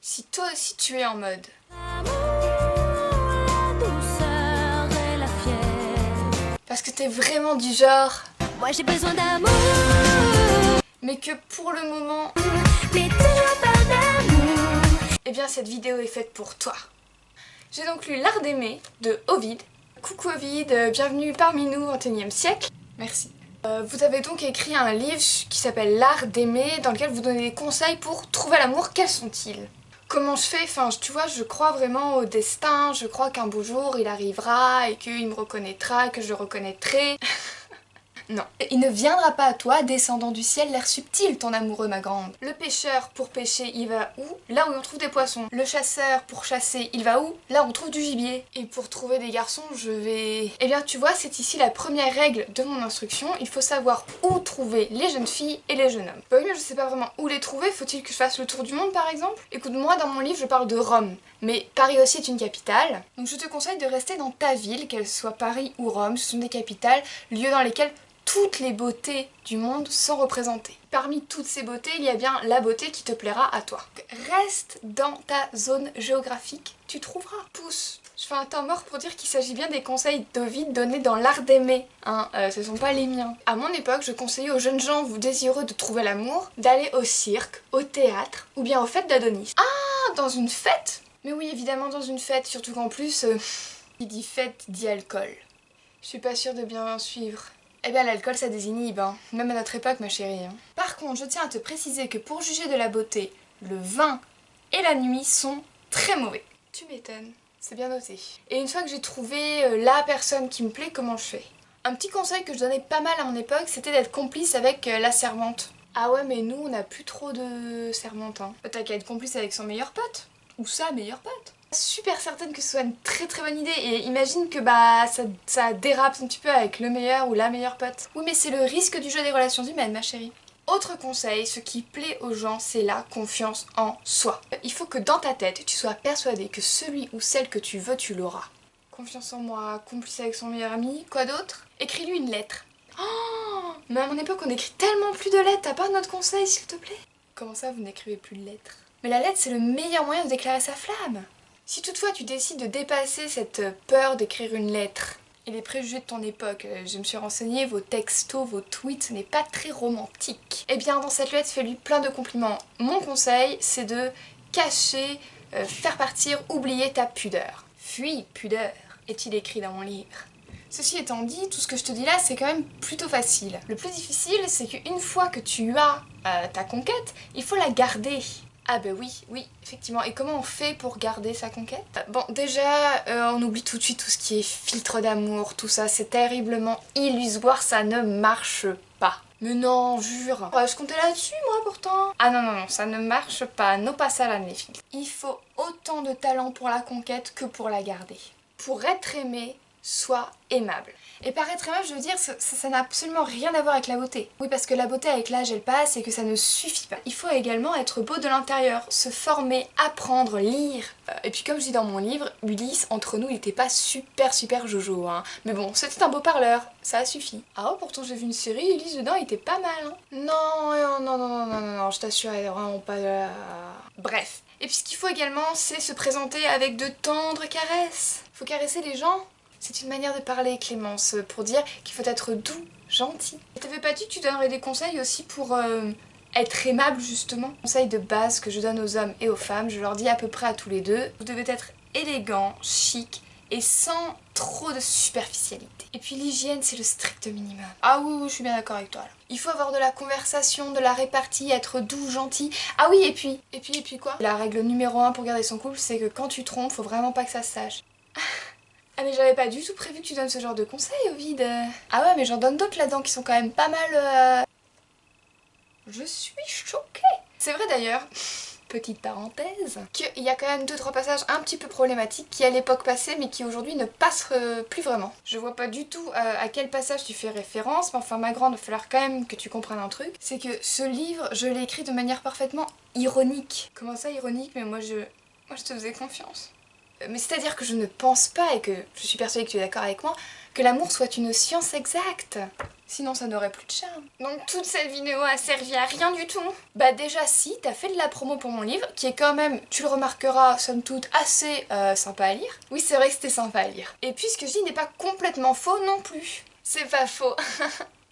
Si toi aussi tu es en mode parce que t'es vraiment du genre moi j'ai besoin d'amour, mais que pour le moment, mais toujours pas d'amour. eh bien cette vidéo est faite pour toi. J'ai donc lu L'Art d'aimer de Ovide. Coucou Ovide, bienvenue parmi nous au XXIe siècle. Merci. Vous avez donc écrit un livre qui s'appelle L'Art d'aimer, dans lequel vous donnez des conseils pour trouver l'amour. Quels sont-ils? Comment je fais? Enfin, tu vois, je crois vraiment au destin, je crois qu'un beau jour il arrivera et qu'il me reconnaîtra, que je le reconnaîtrai. Non. Il ne viendra pas à toi, descendant du ciel, l'air subtil, ton amoureux, ma grande. Le pêcheur, pour pêcher, il va où? Là où on trouve des poissons. Le chasseur, pour chasser, il va où? Là où on trouve du gibier. Et pour trouver des garçons, je vais... Eh bien, tu vois, c'est ici la première règle de mon instruction. Il faut savoir où trouver les jeunes filles et les jeunes hommes. Bah oui, mais je sais pas vraiment où les trouver. Faut-il que je fasse le tour du monde, par exemple? Écoute, moi, dans mon livre, je parle de Rome. Mais Paris aussi est une capitale. Donc je te conseille de rester dans ta ville, qu'elle soit Paris ou Rome. Ce sont des capitales, lieux dans lesquels toutes les beautés du monde sont représentées. Parmi toutes ces beautés, il y a bien la beauté qui te plaira à toi. Reste dans ta zone géographique, tu trouveras. Pousse. Je fais un temps mort pour dire qu'il s'agit bien des conseils d'Ovide donnés dans L'Art d'aimer. Ce sont pas les miens. À mon époque, je conseillais aux jeunes gens désireux de trouver l'amour d'aller au cirque, au théâtre ou bien aux fêtes d'Adonis. Ah, dans une fête? Mais oui, évidemment dans une fête, surtout qu'en plus, qui dit fête dit alcool. Je suis pas sûre de bien suivre. Eh bien l'alcool ça désinhibe, hein. Même à notre époque ma chérie. Hein. Par contre je tiens à te préciser que pour juger de la beauté, le vin et la nuit sont très mauvais. Tu m'étonnes, c'est bien noté. Et une fois que j'ai trouvé la personne qui me plaît, comment je fais? Un petit conseil que je donnais pas mal à mon époque, c'était d'être complice avec la servante. Ah ouais mais nous on n'a plus trop de servantes. Hein. T'as qu'à être complice avec son meilleur pote. Ou sa meilleure pote. Super certaine que ce soit une très très bonne idée et imagine que ça dérape un petit peu avec le meilleur ou la meilleure pote. Oui mais c'est le risque du jeu des relations humaines ma chérie. Autre conseil, ce qui plaît aux gens c'est la confiance en soi. Il faut que dans ta tête tu sois persuadé que celui ou celle que tu veux tu l'auras. Confiance en moi, complice avec son meilleur ami, quoi d'autre? Écris-lui une lettre. Oh, mais à mon époque on écrit tellement plus de lettres, t'as pas un autre conseil s'il te plaît? Comment ça vous n'écrivez plus de lettres? Mais la lettre c'est le meilleur moyen de déclarer sa flamme. Si toutefois tu décides de dépasser cette peur d'écrire une lettre et les préjugés de ton époque, je me suis renseignée, vos textos, vos tweets, ce n'est pas très romantique. Eh bien dans cette lettre, fais-lui plein de compliments. Mon conseil, c'est de cacher, faire partir, oublier ta pudeur. Fuis, pudeur, est-il écrit dans mon livre. Ceci étant dit, tout ce que je te dis là, c'est quand même plutôt facile. Le plus difficile, c'est qu'une fois que tu as ta conquête, il faut la garder. Ah bah oui, effectivement. Et comment on fait pour garder sa conquête? Bon, déjà, on oublie tout de suite tout ce qui est filtre d'amour, tout ça, c'est terriblement illusoire, ça ne marche pas. Mais non, jure. Je comptais là-dessus, moi, pourtant. Ah non, ça ne marche pas, no pasa la les filtres. Il faut autant de talent pour la conquête que pour la garder. Pour être aimé, sois aimable. Et par être aimable, je veux dire, ça n'a absolument rien à voir avec la beauté. Oui, parce que la beauté avec l'âge, elle passe et que ça ne suffit pas. Il faut également être beau de l'intérieur, se former, apprendre, lire. Et puis comme je dis dans mon livre, Ulysse, entre nous, il était pas super jojo, hein. Mais bon, c'était un beau parleur, ça a suffi. Ah oh, pourtant j'ai vu une série, Ulysse dedans, il était pas mal, hein. Non, je t'assure, elle est vraiment pas... Bref. Et puis ce qu'il faut également, c'est se présenter avec de tendres caresses. Faut caresser les gens. C'est une manière de parler, Clémence, pour dire qu'il faut être doux, gentil. Et t'avais pas dit que tu donnerais des conseils aussi pour être aimable, justement? Conseils de base que je donne aux hommes et aux femmes, je leur dis à peu près à tous les deux. Vous devez être élégant, chic et sans trop de superficialité. Et puis l'hygiène, c'est le strict minimum. Ah oui, je suis bien d'accord avec toi là. Il faut avoir de la conversation, de la répartie, être doux, gentil. Ah oui, et puis quoi? La règle numéro 1 pour garder son couple, c'est que quand tu trompes, faut vraiment pas que ça se sache. Ah mais j'avais pas du tout prévu que tu donnes ce genre de conseils, Ovide. Ah ouais mais j'en donne d'autres là-dedans qui sont quand même pas mal... Je suis choquée. C'est vrai d'ailleurs, petite parenthèse, qu'il y a quand même 2-3 passages un petit peu problématiques qui à l'époque passaient mais qui aujourd'hui ne passent plus vraiment. Je vois pas du tout à quel passage tu fais référence, mais enfin ma grande, il va falloir quand même que tu comprennes un truc. C'est que ce livre, je l'ai écrit de manière parfaitement ironique. Comment ça ironique? Mais moi je te faisais confiance. Mais c'est-à-dire que je ne pense pas, et que je suis persuadée que tu es d'accord avec moi, que l'amour soit une science exacte. Sinon ça n'aurait plus de charme. Donc toute cette vidéo a servi à rien du tout. Bah déjà si, t'as fait de la promo pour mon livre, qui est quand même, tu le remarqueras, somme toute assez sympa à lire. Oui c'est vrai que c'était sympa à lire. Et puis ce que je dis n'est pas complètement faux non plus. C'est pas faux.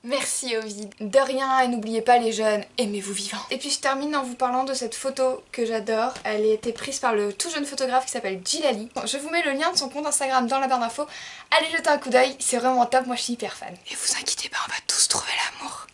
Merci Ovid. De rien, et n'oubliez pas les jeunes, aimez-vous vivant. Et puis je termine en vous parlant de cette photo que j'adore. Elle a été prise par le tout jeune photographe qui s'appelle Djilali. Bon, je vous mets le lien de son compte Instagram dans la barre d'infos. Allez jeter un coup d'œil, c'est vraiment top, moi je suis hyper fan. Et vous inquiétez pas, on va tous trouver l'amour.